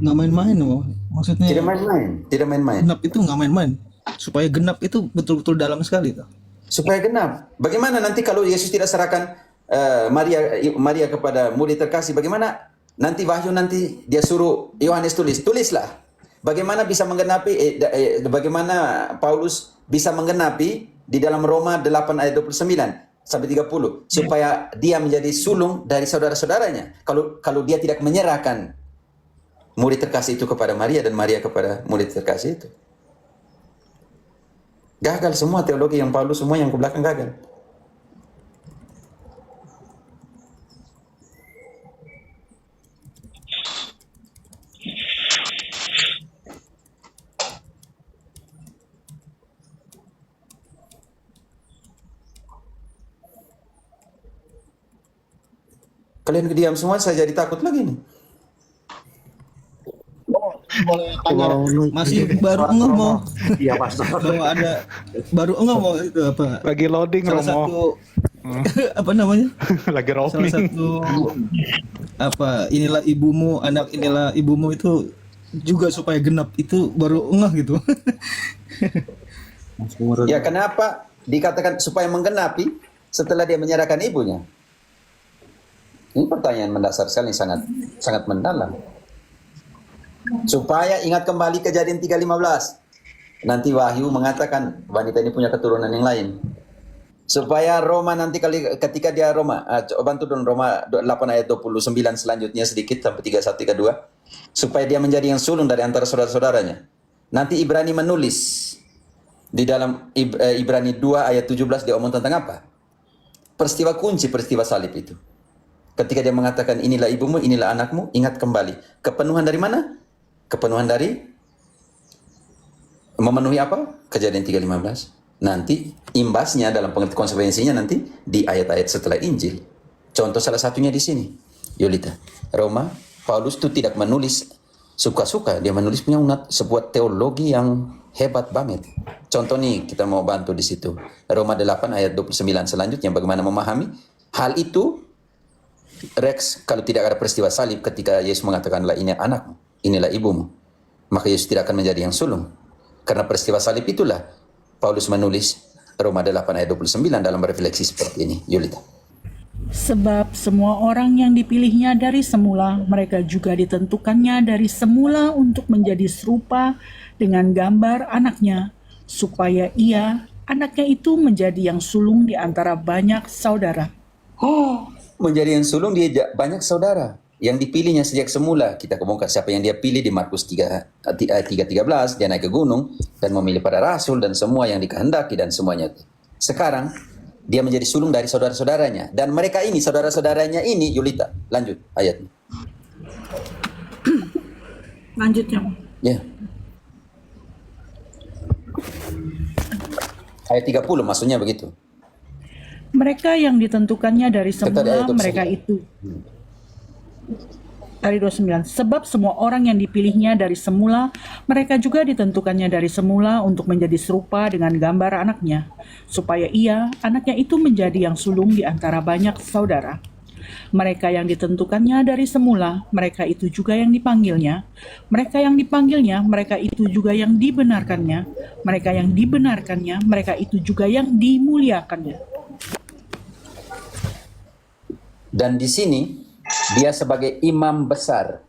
Nggak main-main loh. Tidak Maksudnya main-main, tidak main-main. genap itu nggak main-main. Supaya genap itu betul-betul dalam sekali tuh. Supaya genap. Bagaimana nanti kalau Yesus tidak serahkan Maria kepada murid terkasih? Bagaimana nanti Wahyu nanti dia suruh Yohanes tulislah. Bagaimana bisa menggenapi? Bagaimana Paulus bisa menggenapi di dalam Roma 8 ayat 29 sampai 30 supaya dia menjadi sulung dari saudara-saudaranya. Kalau dia tidak menyerahkan murid terkasih itu kepada Maria dan Maria kepada murid terkasih itu. Gagal semua teologi yang Paulus, semua yang ke belakang gagal. Kalian diam semua, saya jadi takut lagi nih. Boleh tanya, Mau masih baru enggak mau Iya pastor. bahwa ada baru enggak mau itu apa? Lagi loading Salah Romo. satu apa namanya? Lagi Salah roaming. satu apa inilah ibumu, anak inilah ibumu itu juga supaya genap itu baru enggak gitu. Ya kenapa dikatakan supaya menggenapi setelah dia menyerahkan ibunya? Ini pertanyaan mendasar sekali, sangat sangat mendalam. Supaya ingat kembali Kejadian 3:15. Nanti Wahyu mengatakan wanita ini punya keturunan yang lain. Supaya Roma nanti ketika dia Roma, coba bantu dong Roma 8 ayat 29 selanjutnya sedikit sampai 31 32. Supaya dia menjadi yang sulung dari antara saudara-saudaranya. Nanti Ibrani menulis di dalam Ibrani 2 ayat 17 dia omong tentang apa? Peristiwa kunci, peristiwa salib itu. Ketika dia mengatakan inilah ibumu, inilah anakmu, ingat kembali. Kepenuhan dari mana? Kepenuhan dari memenuhi apa? Kejadian 3:15. Nanti imbasnya dalam pengertian konsekuensinya nanti di ayat-ayat setelah Injil. Contoh salah satunya di sini. Yolita, Roma, Paulus itu tidak menulis suka-suka, dia menulis punya sebuah teologi yang hebat banget. Contoh nih, kita mau bantu di situ. Roma 8 ayat 29 selanjutnya bagaimana memahami hal itu. Rex, kalau tidak ada peristiwa salib ketika Yesus mengatakanlah ini anakmu, inilah ibumu, maka Yesus tidak akan menjadi yang sulung. Karena peristiwa salib itulah Paulus menulis Roma 8 ayat 29 dalam refleksi seperti ini. Yulita. Sebab semua orang yang dipilihnya dari semula, mereka juga ditentukannya dari semula untuk menjadi serupa dengan gambar anaknya, supaya ia, anaknya itu menjadi yang sulung di antara banyak saudara. Oh, menjadi yang sulung dia banyak saudara. Yang dipilihnya sejak semula. Kita kebongkar siapa yang dia pilih di Markus 3:13. Dia naik ke gunung dan memilih para rasul dan semua yang dikehendaki dan semuanya. Sekarang dia menjadi sulung dari saudara-saudaranya. Dan mereka ini, saudara-saudaranya ini, Yulita, lanjut ayatnya. Lanjutnya. Ya. Ayat 30 maksudnya begitu. Mereka yang ditentukannya dari Kata semula, ayat 29. mereka itu. Dari 29. Sebab semua orang yang dipilihnya dari semula, mereka juga ditentukannya dari semula untuk menjadi serupa dengan gambar anaknya, supaya ia, anaknya itu menjadi yang sulung di antara banyak saudara. Mereka yang ditentukannya dari semula, mereka itu juga yang dipanggilnya. Mereka yang dipanggilnya, mereka itu juga yang dibenarkannya. Mereka yang dibenarkannya, mereka itu juga yang dimuliakannya. Dan di sini dia sebagai imam besar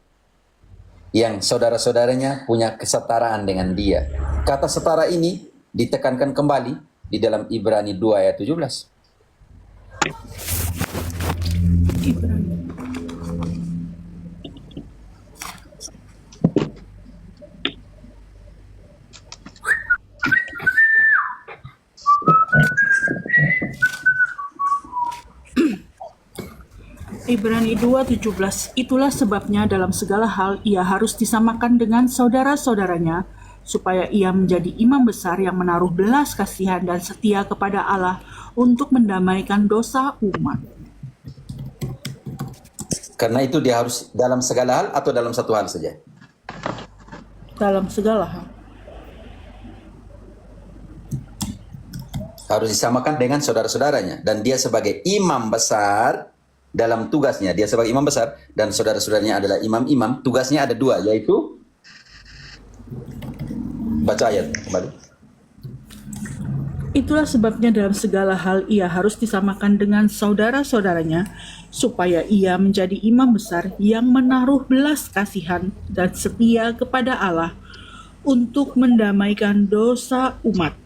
yang saudara-saudaranya punya kesetaraan dengan dia. Kata setara ini ditekankan kembali di dalam Ibrani 2 ayat 17. Ibrani 2:17. Itulah sebabnya dalam segala hal ia harus disamakan dengan saudara-saudaranya, supaya ia menjadi imam besar yang menaruh belas kasihan dan setia kepada Allah untuk mendamaikan dosa umat. Karena itu dia harus dalam segala hal atau dalam satu hal saja? Dalam segala hal. Harus disamakan dengan saudara-saudaranya. Dan dia sebagai imam besar dalam tugasnya. Dia sebagai imam besar dan saudara-saudaranya adalah imam-imam. Tugasnya ada dua, yaitu baca ayat kembali. Itulah sebabnya dalam segala hal ia harus disamakan dengan saudara-saudaranya, supaya ia menjadi imam besar yang menaruh belas kasihan dan setia kepada Allah untuk mendamaikan dosa umat.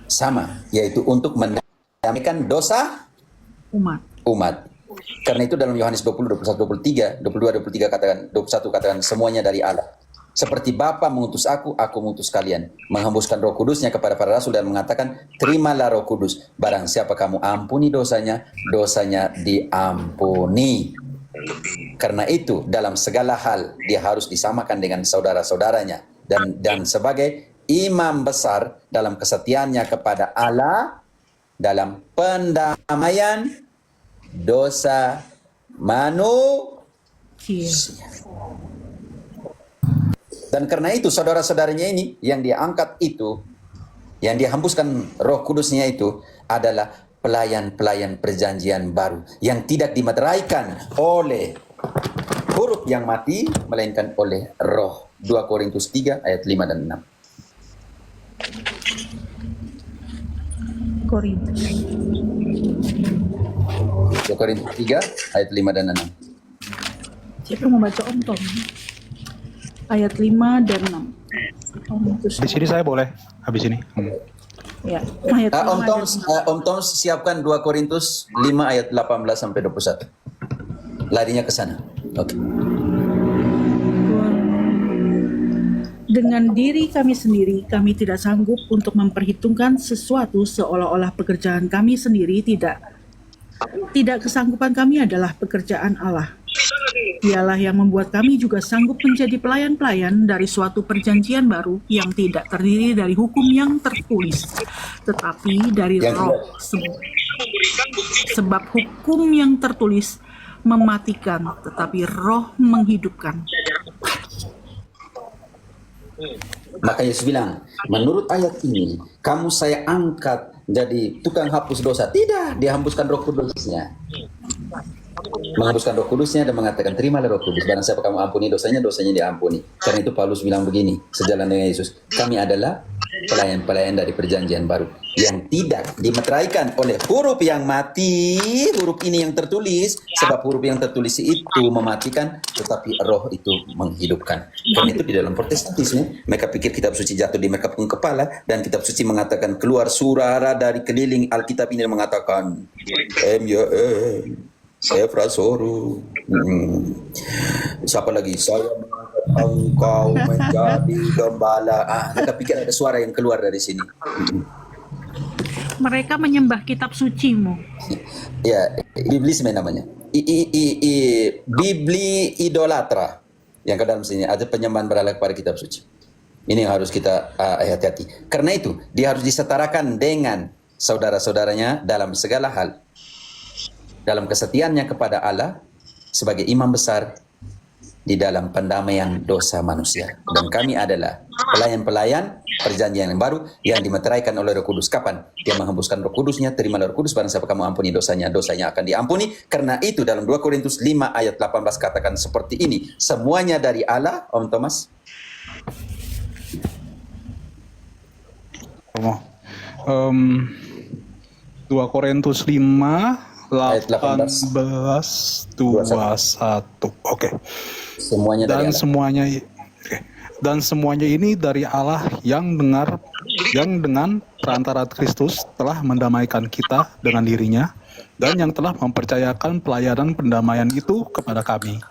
Sama, yaitu untuk mendamaikan dosa umat. Karena itu dalam Yohanes 20, 21, 23, 22, 23 katakan, 21 katakan semuanya dari Allah. Seperti Bapa mengutus aku mengutus kalian. Menghembuskan Roh Kudusnya kepada para rasul dan mengatakan, terimalah Roh Kudus. Barang siapa kamu ampuni dosanya, dosanya diampuni. Karena itu dalam segala hal dia harus disamakan dengan saudara-saudaranya. Dan sebagai imam besar dalam kesetiaannya kepada Allah, dalam pendamaian dosa manusia. Dan karena itu saudara-saudaranya ini yang dia angkat itu, yang dia hembuskan Roh Kudusnya itu adalah pelayan-pelayan perjanjian baru yang tidak dimeteraikan oleh huruf yang mati, melainkan oleh roh. 2 Korintus 3 ayat 5 dan 6. Korintus 2 Korintus 3 ayat 5 dan 6. Siapa mau baca Om Tom? Ayat 5 dan 6. Di sini saya boleh habis ini. Ya, ayat 5 Om Tom siapkan 2 Korintus 5 ayat 18 sampai 21. Larinya ke sana. Oke. Dengan diri kami sendiri, kami tidak sanggup untuk memperhitungkan sesuatu seolah-olah pekerjaan kami sendiri tidak. Tidak, kesanggupan kami adalah pekerjaan Allah. Dialah yang membuat kami juga sanggup menjadi pelayan-pelayan dari suatu perjanjian baru yang tidak terdiri dari hukum yang tertulis, tetapi dari roh. Sebab hukum yang tertulis mematikan, tetapi roh menghidupkan. Maka Yesus bilang, menurut ayat ini, kamu saya angkat jadi tukang hapus dosa. Tidak, dia hembuskan Roh Kudusnya. Menghembuskan Roh Kudusnya dan mengatakan, terimalah Roh Kudus. Barang siapa kamu ampuni dosanya, dosanya diampuni. Karena itu Paulus bilang begini, sejalan dengan Yesus, kami adalah pelayan-pelayan dari perjanjian baru yang tidak dimeteraikan oleh huruf yang mati, huruf ini yang tertulis, sebab huruf yang tertulis itu mematikan, tetapi roh itu menghidupkan. Karena itu di dalam Protestantisme mereka pikir kitab suci jatuh di mereka pun kepala, dan kitab suci mengatakan keluar suara dari keliling Alkitab ini mengatakan Efrasoru. Siapa lagi? Saya mengangkat engkau menjadi gembala. Mereka pikir ada suara yang keluar dari sini. Mereka menyembah kitab sucimu. Ya, biblisme namanya. Bibli idolatra. Yang ke dalam sini ada penyembahan berhala kepada kitab suci. Ini yang harus kita hati-hati. Karena itu dia harus disetarakan dengan saudara-saudaranya dalam segala hal. Dalam kesetiaannya kepada Allah sebagai imam besar di dalam pendamaian dosa manusia. Dan kami adalah pelayan-pelayan perjanjian yang baru yang dimeteraikan oleh Roh Kudus. Kapan? Dia menghembuskan Roh Kudusnya, terimalah Roh Kudus, barang siapa kamu ampuni dosanya, dosanya akan diampuni. Karena itu dalam 2 Korintus 5 ayat 18 katakan seperti ini, semuanya dari Allah. Om Thomas. Um, 2 Korintus 5 Ayat 18 21. Oke. Semuanya dari Dan Allah. semuanya dan semuanya ini dari Allah yang dengan perantara Kristus telah mendamaikan kita dengan dirinya dan yang telah mempercayakan pelayanan pendamaian itu kepada kami.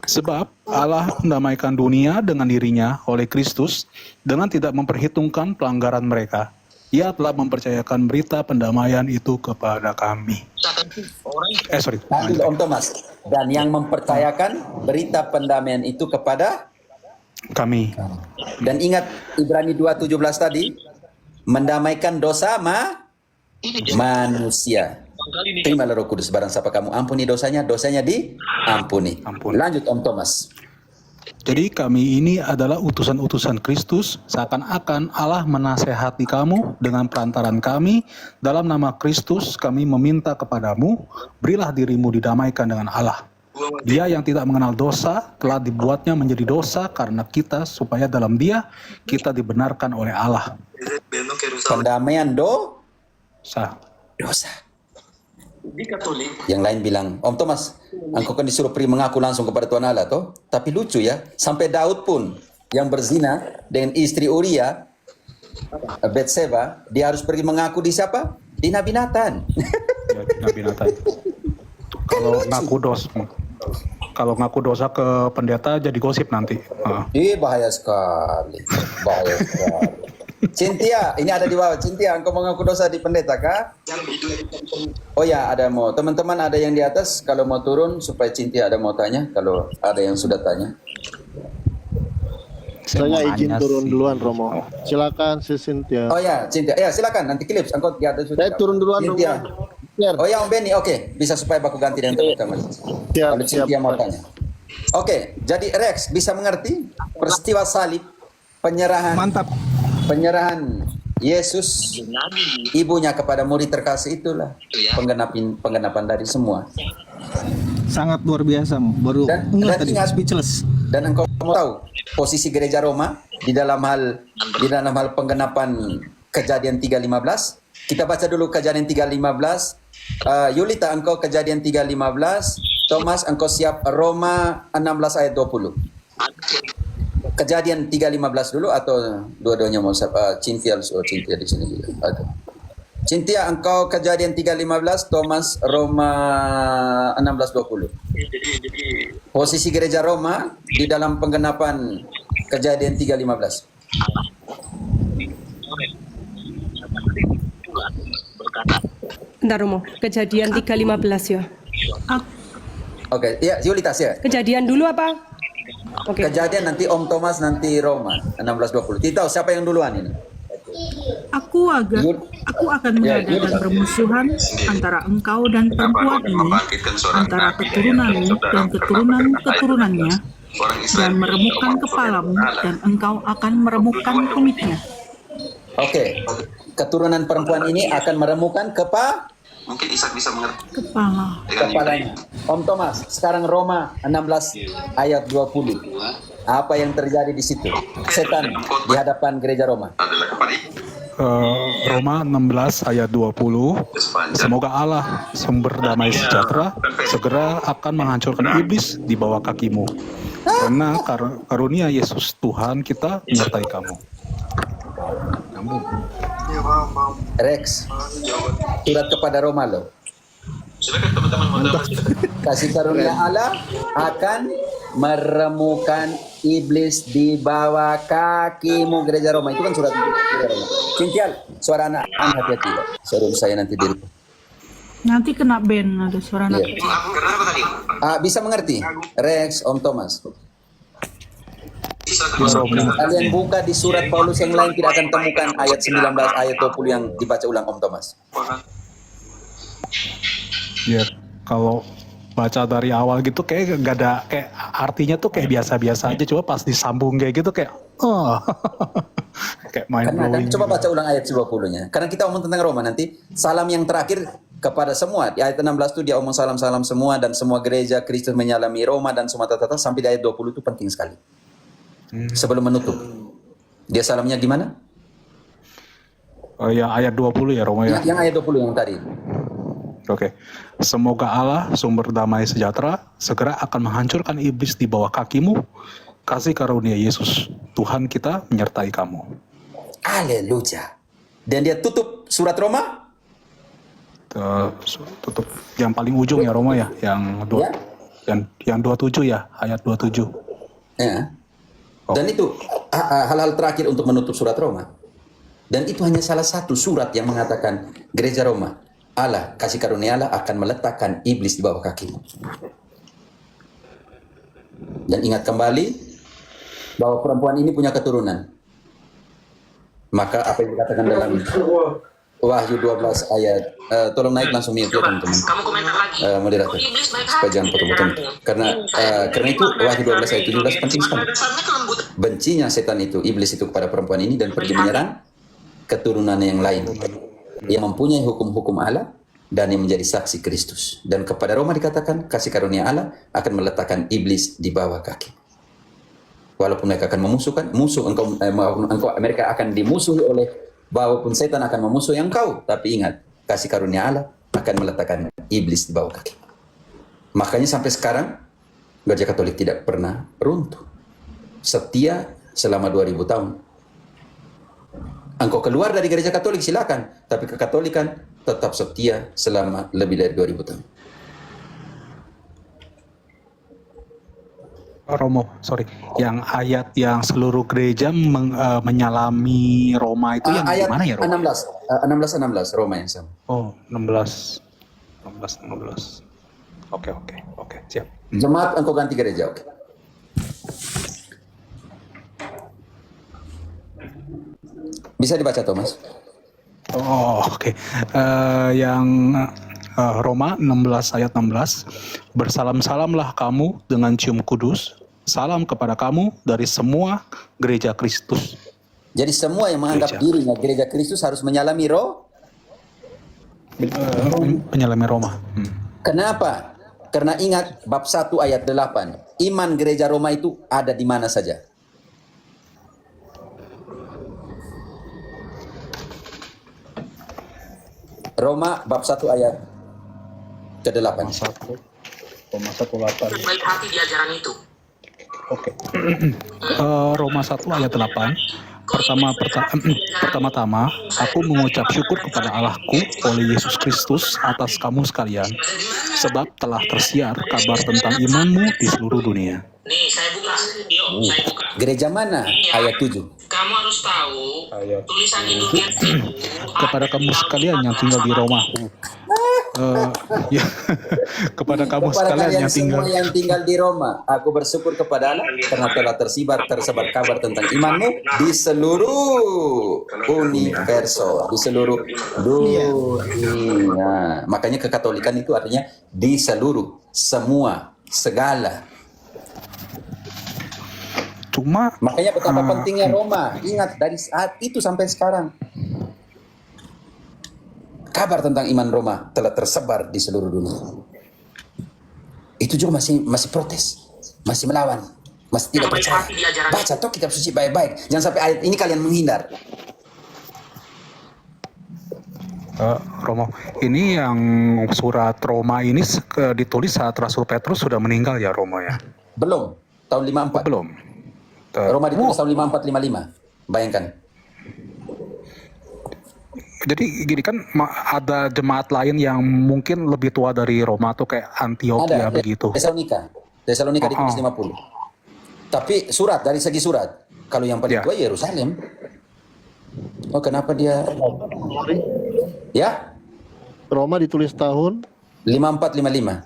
Sebab Allah mendamaikan dunia dengan dirinya oleh Kristus dengan tidak memperhitungkan pelanggaran mereka. Ia telah mempercayakan berita pendamaian itu kepada kami. Om Thomas. Dan yang mempercayakan berita pendamaian itu kepada kami. Dan ingat Ibrani 2:17 tadi, mendamaikan dosa manusia. Terimalah Roh Kudus, barang siapa kamu ampuni dosanya, dosanya diampuni. Lanjut Om Thomas. Jadi kami ini adalah utusan-utusan Kristus, seakan-akan Allah menasehati kamu dengan perantaran kami. Dalam nama Kristus kami meminta kepadamu, berilah dirimu didamaikan dengan Allah. Dia yang tidak mengenal dosa telah dibuatnya menjadi dosa karena kita, supaya dalam Dia kita dibenarkan oleh Allah. Pendamaian Sah. dosa. Yang lain bilang, Om Thomas, engkau kan disuruh pergi mengaku langsung kepada Tuhan Allah, toh? Tapi lucu ya, sampai Daud pun yang berzina dengan istri Uria, Betseba, dia harus pergi mengaku di siapa? Di Nabi Nathan. Ya, Nabi Nathan. Kalau ngaku dosa ke pendeta jadi gosip nanti. Bahaya sekali. Bahaya sekali. Cynthia, ini ada di bawah. Cynthia, engkau mengaku dosa di pendeta kah? Oh ya, ada mau. Teman-teman ada yang di atas, kalau mau turun supaya Cynthia ada mau tanya. Kalau ada yang sudah tanya. Saya izin turun duluan, Romo. Silakan, si Cynthia. Oh ya, Cynthia. Ya, silakan. Nanti clips. Engkau di atas sudah. Saya turun duluan, Cynthia. Romo. Oh ya, Om Benny. Oke. Bisa supaya baku ganti dengan teman-teman. Kalau Cynthia mau tanya. Oke, jadi Rex bisa mengerti peristiwa salib, penyerahan. Mantap. Penyerahan Yesus ibunya kepada murid terkasih itulah penggenapan dari semua. Sangat luar biasa. Baru Dan tadi ingat, speechless. dan engkau mau tahu posisi gereja Roma di dalam hal penggenapan Kejadian 3:15. Kita baca dulu Kejadian 3:15. Yulita, engkau Kejadian 3:15. Thomas, engkau siap Roma 16 ayat 20. Kejadian 3:15 dulu atau dua-duanya mau Cynthia di sini juga. Atau Cynthia, engkau Kejadian 3:15, Thomas Roma 16:20. Posisi gereja Roma di dalam penggenapan Kejadian 3:15. Bentar Romo, Kejadian 3:15 ya. Oke, ya Yulitas ya. Kejadian dulu apa? Oke. Kejadian nanti Om Thomas, nanti Roma 16:20. Tidak tahu siapa yang duluan ini. Aku akan mengadakan permusuhan antara engkau dan perempuan ini, antara keturunanmu dan keturunan-keturunannya, dan meremukkan kepalamu, dan engkau akan meremukkan tumitnya. Oke, keturunan perempuan ini akan meremukkan mungkin Ishak bisa mengerti kepalanya. Om Thomas, sekarang Roma 16 ayat 20. Apa yang terjadi di situ? Setan di hadapan gereja Roma. Roma 16 ayat 20. Semoga Allah sumber damai sejahtera segera akan menghancurkan iblis di bawah kakimu. Karena karunia Yesus Tuhan kita menyertai kamu. Rex, surat kepada Roma loh. Kasih karunia Allah akan meremukkan iblis di bawah kakimu, gereja Roma. Itu kan surat gereja Roma. Cynthia, suara anak hati-hati. Suruh saya nanti diri. Nanti kena ban ada suara anak. Bisa mengerti? Rex, Om Thomas. Kalian buka di surat Paulus yang lain tidak akan temukan ayat 19, ayat 20 yang dibaca ulang Om Thomas. Ya, kalau baca dari awal gitu kayak gak ada, kayak artinya tuh kayak biasa-biasa aja, coba pas disambung kayak gitu kayak kayak mind blowing. Coba baca ulang ayat 20-nya. Karena kita omong tentang Roma nanti, salam yang terakhir kepada semua. Di ayat 16 itu dia omong salam-salam semua dan semua gereja Kristus menyalami Roma dan semua tata sampai di ayat 20 itu penting sekali. Sebelum menutup. Dia salamnya gimana? Ya ayat 20 ya Roma ya. Yang ayat 20 yang tadi. Oke. Semoga Allah sumber damai sejahtera segera akan menghancurkan iblis di bawah kakimu. Kasih karunia Yesus Tuhan kita menyertai kamu. Haleluya. Dan dia tutup surat Roma? Tutup yang paling ujung ya Roma ya, yang 27 ya, ayat 27. Ya. Dan itu hal-hal terakhir untuk menutup surat Roma. Dan itu hanya salah satu surat yang mengatakan gereja Roma, Allah, kasih karunia Allah akan meletakkan iblis di bawah kakimu. Dan ingat kembali bahwa perempuan ini punya keturunan. Maka apa yang dikatakan dalam Wahyu 12 ayat. Tolong naik langsung mute ya teman-teman. Kamu komentar lagi. Moderator. Iblis baik Supaya hati. jangan potong-potong. Karena itu Wahyu 12 ayat 17 penting sekali. Dasarnya kelembutan. Bencinya setan itu, iblis itu kepada perempuan ini dan pergi menyerang keturunan yang lain. Yang mempunyai hukum-hukum Allah dan yang menjadi saksi Kristus. Dan kepada Roma dikatakan kasih karunia Allah akan meletakkan iblis di bawah kaki. Walaupun mereka akan memusuhkan, mereka akan dimusuhi oleh, walaupun setan akan memusuhi engkau, tapi ingat, kasih karunia Allah akan meletakkan iblis di bawah kaki. Makanya sampai sekarang Gereja Katolik tidak pernah runtuh. Setia selama 2000 tahun. Engkau keluar dari Gereja Katolik silakan, tapi kekatolikan tetap setia selama lebih dari 2000 tahun. Romo, sorry, yang ayat yang seluruh gereja menyalami Roma itu yang Ayat gimana ya, Romo? 16 Roma yang sama. Oh, 16. Oke, siap. Jemaat engkau ganti gereja, oke. Bisa dibaca Thomas? Oh, oke. Yang Roma 16 ayat 16. Bersalam-salamlah kamu dengan cium kudus. Salam kepada kamu dari semua gereja Kristus. Jadi semua yang menganggap dirinya gereja Kristus harus menyalami Penyalami Roma. Kenapa? Karena ingat bab 1 ayat 8. Iman gereja Roma itu ada di mana saja. Roma bab 1 ayat ke-8. Roma 1:8. Baik hati di ajaran itu. Oke. Roma 1 ayat 8. Pertama-tama, aku mengucap syukur kepada Allahku oleh Yesus Kristus atas kamu sekalian, sebab telah tersiar kabar tentang imanmu di seluruh dunia. Nih, saya buka. Yuk, saya buka. Gereja mana? Ayat 7. Kamu harus tahu, tulisan indulgens itu Kepada kamu sekalian yang tinggal di Roma. Kepada kamu Kepada sekalian kalian yang tinggal. semua yang tinggal di Roma, aku bersyukur kepada Allah karena telah tersebar kabar tentang imanmu di seluruh universo, di seluruh dunia. Makanya kekatolikan itu artinya di seluruh, semua, segala. Cuma Makanya betapa pentingnya Roma. Ingat dari saat itu sampai sekarang. Kabar tentang iman Roma telah tersebar di seluruh dunia. Itu juga masih protes, masih melawan, masih tidak percaya. Baca toh kitab suci baik-baik. Jangan sampai ayat ini kalian menghindar. Romo, ini yang surat Roma ini ditulis saat Rasul Petrus sudah meninggal ya, Romo ya? Belum, tahun 54. Belum. Roma ditulis tahun 54-55. Bayangkan. Jadi gini kan ada jemaat lain yang mungkin lebih tua dari Roma tuh kayak Antioquia begitu. Tesalonika ditulis 50. Tapi dari segi surat, kalau yang paling tua Yerusalem. Oh, kenapa dia? Ya? Roma ditulis tahun 54-55.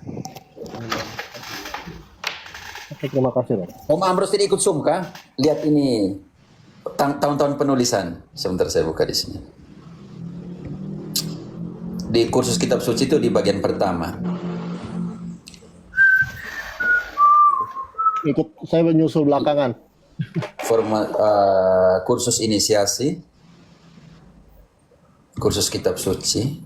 Oke, terima kasih, Pak. Om Ambrose tidak ikut Zoom kah? Lihat ini tahun-tahun penulisan. Sebentar saya buka di sini. Di kursus kitab suci itu di bagian pertama. Saya menyusul belakangan. Kursus inisiasi, kursus kitab suci,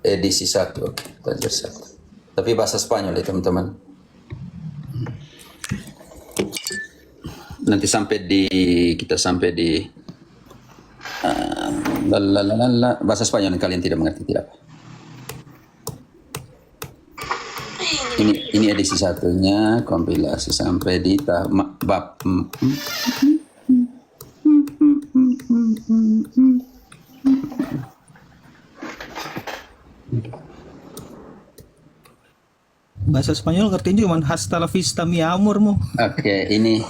edisi 1, oke, belajar 1. Tapi bahasa Spanyol ya teman-teman. Nanti kita sampai di bahasa Spanyol yang kalian tidak mengerti tidak. Ini edisi 1-nya, kompilasi sampai di bab Bahasa Spanyol ngertiin cuma hasta la vista mi amor mu. Oke, ini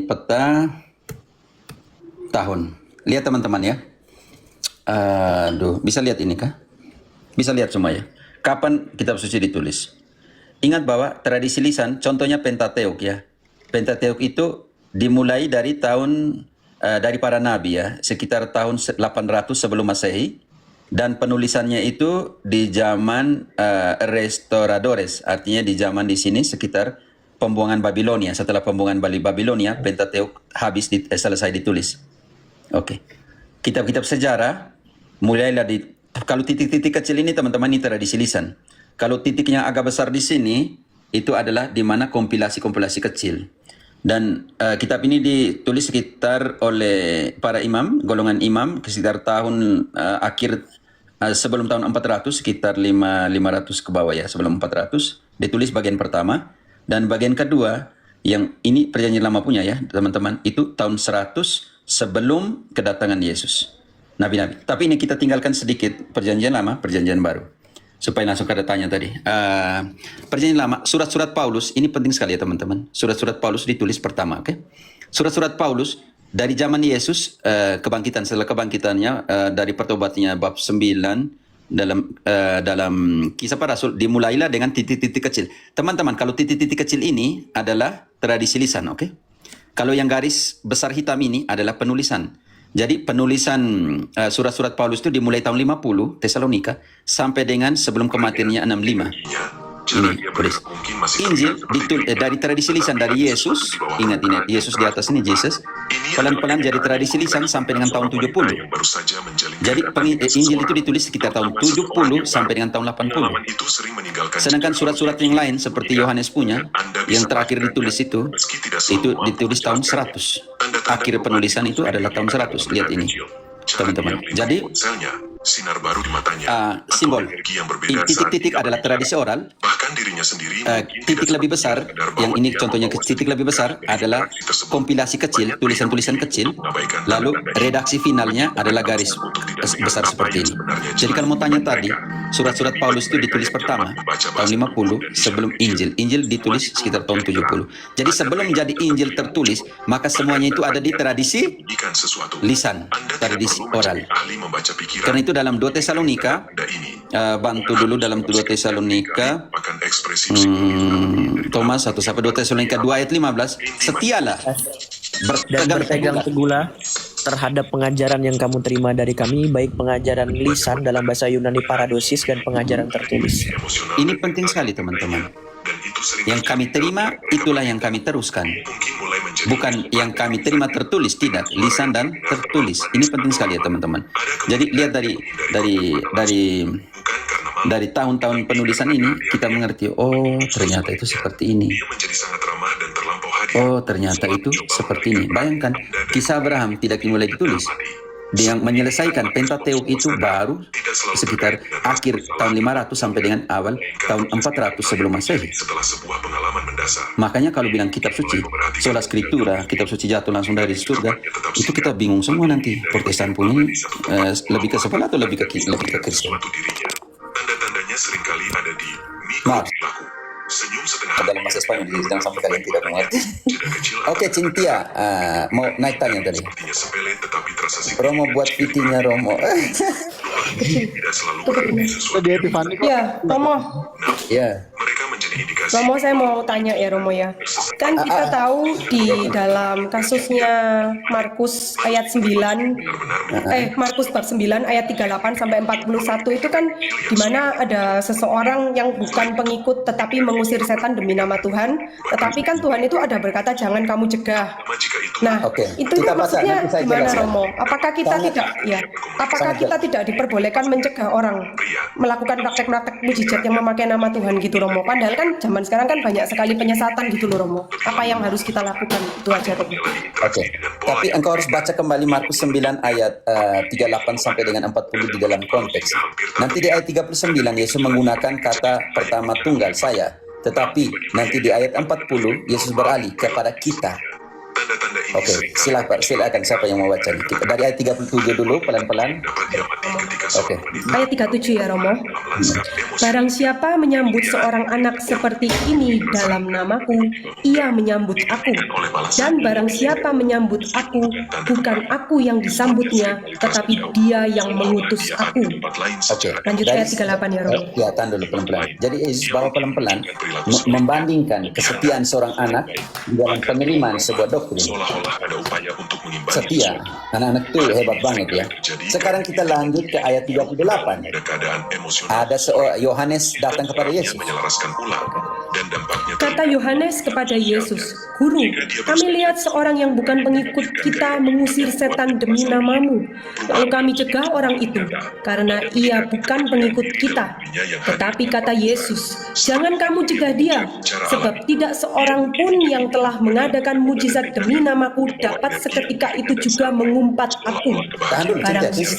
peta tahun. Lihat teman-teman ya. Bisa lihat ini kah? Bisa lihat semua ya. Kapan kitab suci ditulis? Ingat bahwa tradisi lisan, contohnya Pentateuk ya. Pentateuk itu dimulai dari tahun dari para nabi ya, sekitar tahun 800 sebelum Masehi, dan penulisannya itu di zaman Restoradores, artinya di zaman di sini sekitar pembuangan Babilonia. Setelah pembuangan Babilonia, Pentateuk habis selesai ditulis. Oke. Kitab-kitab sejarah mulailah kalau titik-titik kecil ini teman-teman ini tradisi lisan. Kalau titik yang agak besar di sini itu adalah di mana kompilasi-kompilasi kecil. Dan kitab ini ditulis sekitar oleh para imam, golongan imam, sekitar tahun akhir sebelum tahun 400, sekitar 500 ke bawah ya, sebelum 400. Ditulis bagian pertama. Dan bagian kedua, yang ini perjanjian lama punya ya teman-teman, itu tahun 100 sebelum kedatangan Yesus. Nabi-nabi. Tapi ini kita tinggalkan sedikit perjanjian lama, perjanjian baru. Supaya langsung ke datanya tadi. Perjanjian lama, surat-surat Paulus, ini penting sekali ya teman-teman. Surat-surat Paulus ditulis pertama, oke? Surat-surat Paulus dari zaman Yesus, kebangkitan, setelah kebangkitannya, dari pertobatannya bab 9, dalam Kisah Para Rasul, dimulailah dengan titik-titik kecil. Teman-teman, kalau titik-titik kecil ini adalah tradisi lisan, oke? Kalau yang garis besar hitam ini adalah penulisan. Jadi penulisan surat-surat Paulus itu dimulai tahun 50 Tesalonika sampai dengan sebelum kematiannya 65. Ini tulis. Injil dari tradisi lisan dari Yesus, ingat ini Yesus di atas ini Jesus, pelan-pelan jadi tradisi lisan sampai dengan tahun 70. Jadi Injil itu ditulis sekitar tahun 70 sampai dengan tahun 80. Sedangkan surat-surat yang lain seperti Yohanes punya, yang terakhir ditulis itu ditulis tahun 100. Akhir penulisan itu adalah tahun 100. Lihat ini, teman-teman. Jadi simbol titik-titik adalah tradisi oral. Titik lebih besar, yang ini contohnya titik lebih besar adalah kompilasi kecil, tulisan-tulisan kecil. Lalu redaksi finalnya adalah garis besar seperti ini. Jadi kalau mau tanya tadi, surat-surat Paulus itu ditulis pertama tahun 50 sebelum Injil. Injil ditulis sekitar tahun 70. Jadi sebelum menjadi Injil tertulis, maka semuanya itu ada di tradisi lisan, tradisi oral. Karena itu dalam 2 Tesalonika, bantu dulu dalam 2 Tesalonika, Thomas 1 sampai 2 Tesalonika 2 ayat 15, setialah berpegang teguhlah terhadap pengajaran yang kamu terima dari kami, baik pengajaran lisan dalam bahasa Yunani paradosis dan pengajaran tertulis. Ini penting sekali teman-teman. Yang kami terima itulah yang kami teruskan. Bukan yang kami terima tertulis, tidak, lisan dan tertulis. Ini penting sekali ya teman-teman. Jadi lihat dari tahun-tahun penulisan ini kita mengerti, oh ternyata itu seperti ini. Oh ternyata itu seperti ini. Bayangkan, kisah Abraham tidak dimulai ditulis. Dia yang menyelesaikan Pentateuk itu baru sekitar akhir tahun 500 sampai dengan awal tahun 400 sebelum Masehi. Makanya kalau bilang kitab suci, sola scriptura, kitab suci jatuh langsung dari surga, itu kita bingung semua nanti. Protestan punya lebih ke sebelah atau lebih ke Kristen? Tanda-tandanya seringkali ada di Maaf. senyum setengah Dalam bahasa Spanyol, jangan sampai kalian tidak mengerti. Oke, Cynthia, mau naik tanya tadi. sepele tetapi terasa Romo buat VT-nya Romo. tidak selalu berarti sesuatu. Di Epifani kok. Ya, Romo. Ya. Mereka menjadi indikasi Romo, saya mau tanya ya Romo ya. Kan kita tahu di dalam kasusnya Markus ayat 9, Markus bab 9 ayat 38 sampai 41 itu kan di mana ada seseorang yang bukan pengikut tetapi mengusir setan demi nama Tuhan. Tetapi kan Tuhan itu ada berkata jangan kamu cegah. Nah, Oke, itu kita baca, maksudnya nanti saya gimana jelaskan. Romo? Apakah kita kita tidak diperbolehkan mencegah orang melakukan praktek-praktek mujizat yang memakai nama Tuhan gitu Romo? Padahal kan zaman sekarang kan banyak sekali penyesatan gitu loh Romo. Apa yang harus kita lakukan? Itu aja Romo. Oke. Tapi engkau harus baca kembali Markus 9 ayat 38 sampai dengan 40 di dalam konteks. Nanti di ayat 39 Yesus menggunakan kata pertama tunggal saya. Tetapi nanti di ayat 40 Yesus beralih kepada kita. Tanda-tanda ini Oke, silakan siapa yang mau baca? Kita dari ayat 37 dulu pelan-pelan. Oke. Ayat 37 ya Romo. Barang siapa menyambut seorang anak seperti ini dalam namaku, ia menyambut aku. Dan barang siapa menyambut aku, bukan aku yang disambutnya, tetapi dia yang mengutus aku. Oke. Lanjut ayat 38 ya Romo. Ya, tahan dulu pelan-pelan. Jadi Yesus bawa pelan-pelan membandingkan kesetiaan seorang anak dalam penerimaan sebuah doktrin seolah ada upaya untuk mengimbangi Setia. Anak-anak tuh hebat banget ya. Sekarang kita lanjut ke ayat 38. ada keadaan emosional Ada Yohanes datang kepada yang Yesus. menyelaraskan ulang dan dampaknya Kata Yohanes kepada Yesus, "Guru, kami lihat seorang yang bukan pengikut kita mengusir setan demi namamu. Lalu kami cegah orang itu, karena ia bukan pengikut kita." Tetapi kata Yesus, "Jangan kamu cegah dia, sebab tidak seorang pun yang telah mengadakan mujizat demi namaku dapat seketika itu juga mengumpat aku." Tahan dulu,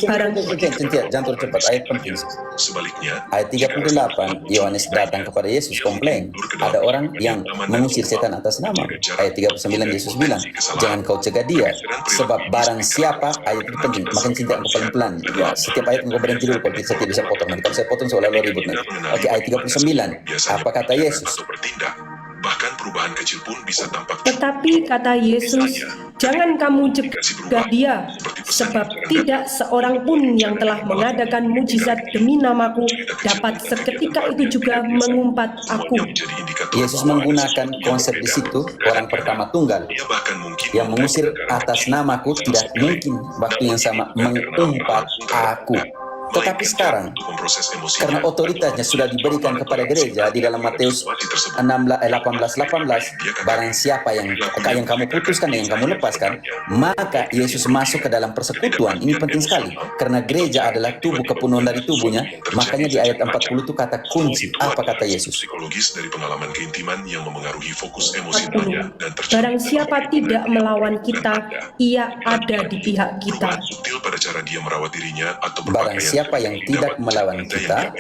Barang Cintia, jangan terlalu cepat. Ayat penting. sebaliknya Ayat 38, Yohanes datang kepada Yesus, komplain. Ada orang yang mengusir setan atas nama. Ayat 39, Yesus bilang, jangan kau cegah dia, sebab barang siapa, ayat itu penting, makin cinta engkau pelan-pelan. Ya, setiap ayat engkau berhenti dulu, kalau saya tidak bisa potong. Nanti kalau saya potong seolah-olah ribut nanti. Oke, ayat 39, apa kata Yesus? atau bertindak, bahkan perubahan kecil pun bisa tampak Tetapi kata Yesus, jangan kamu cegah dia, sebab tidak seorang pun yang telah mengadakan mujizat demi namaku dapat seketika itu juga mengumpat aku. menjadi indikator Yesus menggunakan konsep di situ, orang pertama tunggal, ia bahkan mungkin yang mengusir atas namaku tidak mungkin waktu yang sama mengumpat aku. Tetapi sekarang, memproses emosi karena otoritasnya sudah diberikan kepada gereja di dalam Matius 18, barang siapa yang kamu putuskan, yang kamu lepaskan, maka Yesus masuk ke dalam persekutuan. Ini penting sekali, karena gereja adalah tubuh, kepenuhan dari tubuhnya. Makanya di ayat 40 itu kata kunci. Apa kata Yesus? psikologis dari pengalaman keintiman yang memengaruhi fokus emosionalnya dan Barang siapa tidak melawan kita, ia ada di pihak kita. subtil pada cara dia merawat dirinya atau Barang siapa yang tidak melawan kita,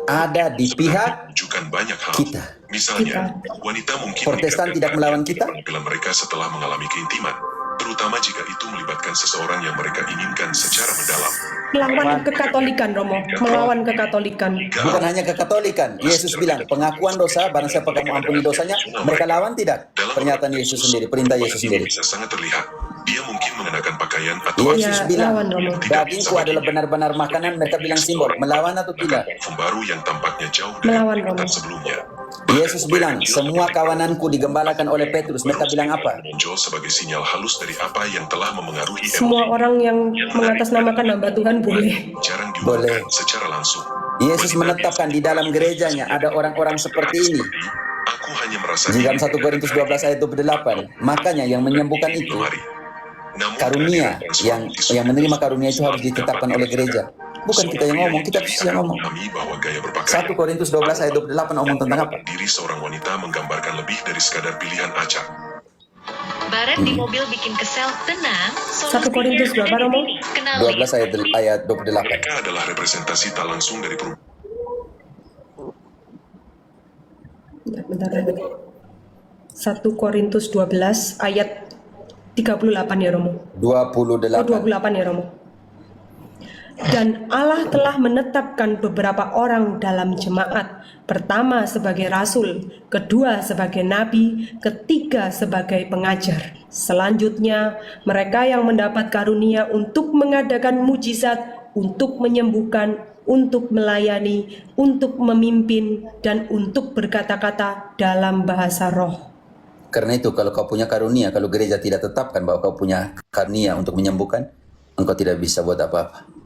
ada di pihak menunjukkan banyak hal. kita. Misalnya, wanita mungkin Protestan tidak melawan kita? penampilan mereka setelah mengalami keintiman, terutama jika itu melibatkan seseorang yang mereka inginkan secara mendalam. Melawan kekatolikan, Romo. Melawan kekatolikan. Bukan hanya kekatolikan. Yesus bilang, pengakuan dosa, barang siapa kamu ampuni dosanya, mereka lawan tidak? Pernyataan Yesus sendiri, perintah Yesus Ini sendiri. bisa sangat terlihat. Dia mungkin mengenakan pakaian atau Yesus Ya, bilang, lawan, Romo. dagingku adalah benar-benar makanan, mereka bilang simbol. Melawan atau tidak? parfum baru yang tampaknya jauh dari Melawan, peringatan Romo. sebelumnya. Yesus bilang, semua kawananku digembalakan oleh Petrus. Mereka bilang apa? Menonjol sebagai sinyal halus dari apa yang telah memengaruhi Semua orang yang mengatasnamakan nama Tuhan boleh. jarang Boleh. diungkapkan secara langsung. Yesus menetapkan di dalam gerejanya ada orang-orang seperti ini. Aku hanya merasa Di dalam 1 Korintus 12 ayat 28. Makanya yang menyembuhkan itu, karunia, yang menerima karunia itu harus ditetapkan oleh gereja. Bukan kita yang ngomong, kita yang ngomong. bahwa gaya 1 berpakaian Korintus 12 ayat 28 ngomong tentang apa? diri seorang wanita menggambarkan lebih dari sekadar pilihan acak. Baret di mobil bikin kesel, tenang. 1 Korintus berapa, Romo? Kenali. 12 ayat 28. Mereka adalah representasi tak langsung dari perubahan. Bentar. 1 Korintus 12 ayat 38 ya, Romo. 28. 28 ya, Romo. Dan Allah telah menetapkan beberapa orang dalam jemaat, pertama sebagai rasul, kedua sebagai nabi, ketiga sebagai pengajar. Selanjutnya, mereka yang mendapat karunia untuk mengadakan mujizat, untuk menyembuhkan, untuk melayani, untuk memimpin, dan untuk berkata-kata dalam bahasa roh. Karena itu kalau kau punya karunia, kalau gereja tidak tetapkan bahwa kau punya karunia untuk menyembuhkan, engkau tidak bisa buat apa-apa.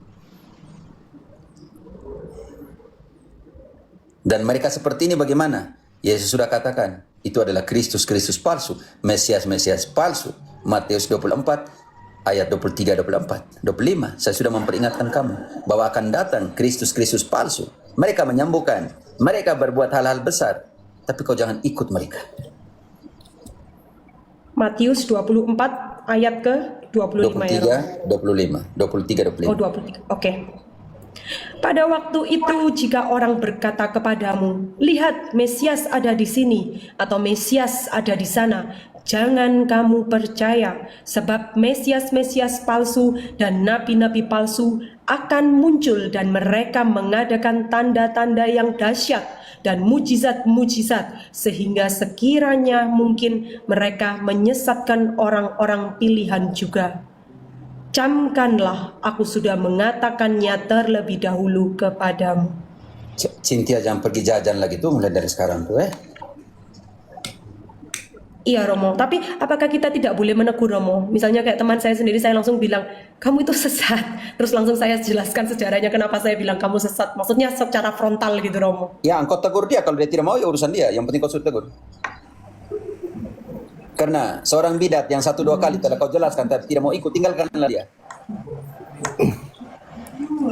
Dan mereka seperti ini bagaimana? Yesus sudah katakan, itu adalah Kristus palsu, Mesias palsu. Matius 24 ayat 23, 24, 25. Saya sudah memperingatkan kamu bahwa akan datang Kristus palsu. Mereka menyembuhkan, mereka berbuat hal-hal besar, tapi kau jangan ikut mereka. Matius 24 ayat ke 25 ya. 23, 25. Oh, 23. Oke. Pada waktu itu jika orang berkata kepadamu, lihat Mesias ada di sini atau Mesias ada di sana, jangan kamu percaya, sebab Mesias palsu dan nabi-nabi palsu akan muncul dan mereka mengadakan tanda-tanda yang dahsyat dan mujizat-mujizat sehingga sekiranya mungkin mereka menyesatkan orang-orang pilihan juga. Camkanlah, aku sudah mengatakannya terlebih dahulu kepadamu. Cynthia jangan pergi jajan lagi tuh mulai dari sekarang tuh Iya Romo, tapi apakah kita tidak boleh menegur Romo? Misalnya kayak teman saya sendiri, saya langsung bilang, kamu itu sesat. Terus langsung saya jelaskan sejarahnya kenapa saya bilang kamu sesat. Maksudnya secara frontal gitu Romo. Ya, engkau tegur dia. Kalau dia tidak mau, ya urusan dia. Yang penting kau suruh tegur. Karena seorang bidat yang 1-2 kali telah kau jelaskan, tapi tidak mau ikut, tinggalkanlah dia.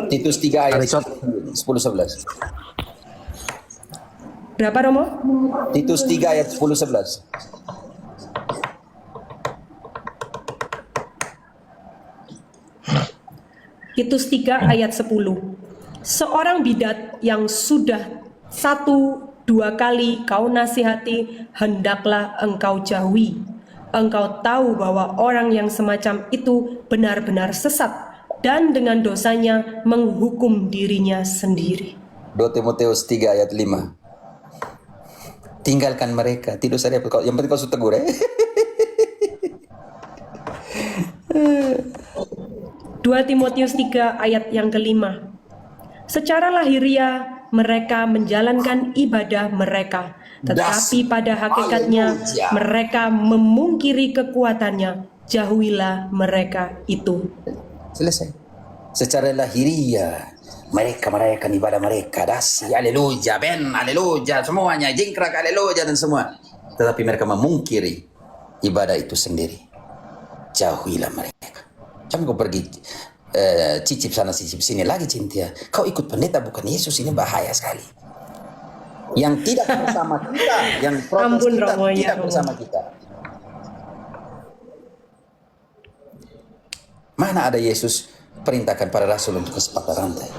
Titus 3 ayat 10-11. Berapa Romo? Titus 3 ayat 10-11. Titus 3 ayat 10. Seorang bidat yang sudah 1-2 kali kau nasihati, hendaklah engkau jauhi. Engkau tahu bahwa orang yang semacam itu benar-benar sesat dan dengan dosanya menghukum dirinya sendiri. 2 Timotius 3 ayat 5. Tinggalkan mereka, tidak usah repot. Yang penting kau suruh tegur, 2 Timotius 3 ayat yang kelima. Secara lahiriah mereka menjalankan ibadah mereka, tetapi pada hakikatnya mereka memungkiri kekuatannya. Jauhilah mereka itu. Selesai. Secara lahiriah mereka merayakan ibadah mereka, dasi, haleluya, ben, haleluya, semuanya, jingkrak, haleluya dan semua. Tetapi mereka memungkiri ibadah itu sendiri. Jauhilah mereka. Jangan kau pergi cicip sana cicip sini lagi, Cynthia. Kau ikut pendeta bukan Yesus, ini bahaya sekali. Yang tidak bersama kita, yang protes Ampun, kita, Romo, ya, tidak Romo. bersama kita. Mana ada Yesus perintahkan para rasul untuk kesepakatan rantai?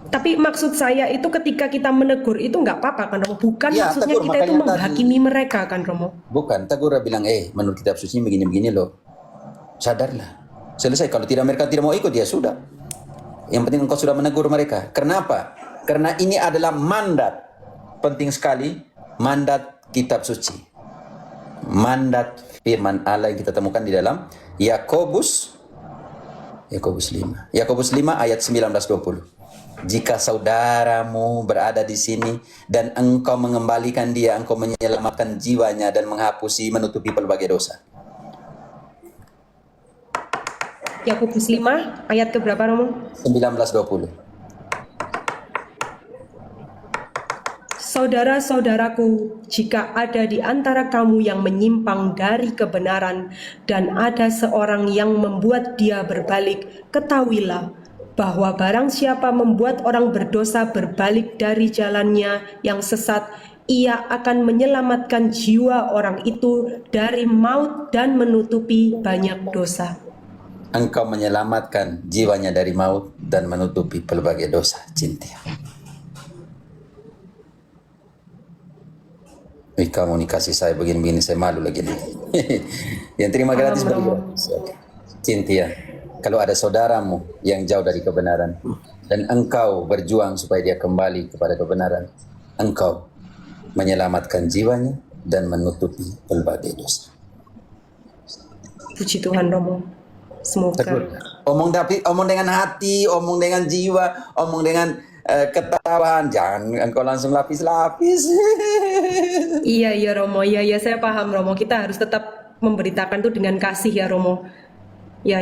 Tapi maksud saya itu ketika kita menegur itu nggak apa-apa kan Romo? Bukan Ya, maksudnya tegur, kita itu makanya menghakimi mereka kan Romo? Bukan, Tagora bilang, menurut kitab suci begini-begini loh. Sadarlah. Selesai, kalau tidak mereka tidak mau ikut, ya sudah. Yang penting engkau sudah menegur mereka. Kenapa? Karena ini adalah mandat. Penting sekali, mandat kitab suci. Mandat firman Allah yang kita temukan di dalam Yakobus 5. Yakobus 5 ayat 19-20. Jika saudaramu berada di sini dan engkau mengembalikan dia, engkau menyelamatkan jiwanya dan menghapusi, menutupi pelbagai dosa. Yakobus 5 ayat ke berapa Romo? 19-20. Saudara-saudaraku, jika ada di antara kamu yang menyimpang dari kebenaran dan ada seorang yang membuat dia berbalik, ketahuilah bahwa barang siapa membuat orang berdosa berbalik dari jalannya yang sesat, ia akan menyelamatkan jiwa orang itu dari maut dan menutupi banyak dosa. Engkau menyelamatkan jiwanya dari maut dan menutupi pelbagai dosa, Cynthia. Kamu nih kasih saya begini-begini, saya malu lagi nih. Yang terima gratis bagi Cynthia, kalau ada saudaramu yang jauh dari kebenaran dan engkau berjuang supaya dia kembali kepada kebenaran, engkau menyelamatkan jiwanya dan menutupi pelbagai dosa. Puji Tuhan Romo. Semoga. Omong dengan hati, omong dengan jiwa, omong dengan ketawahan. Jangan engkau langsung lapis-lapis. Iya Romo, iya saya paham Romo. Kita harus tetap memberitakan itu dengan kasih ya Romo. Ya.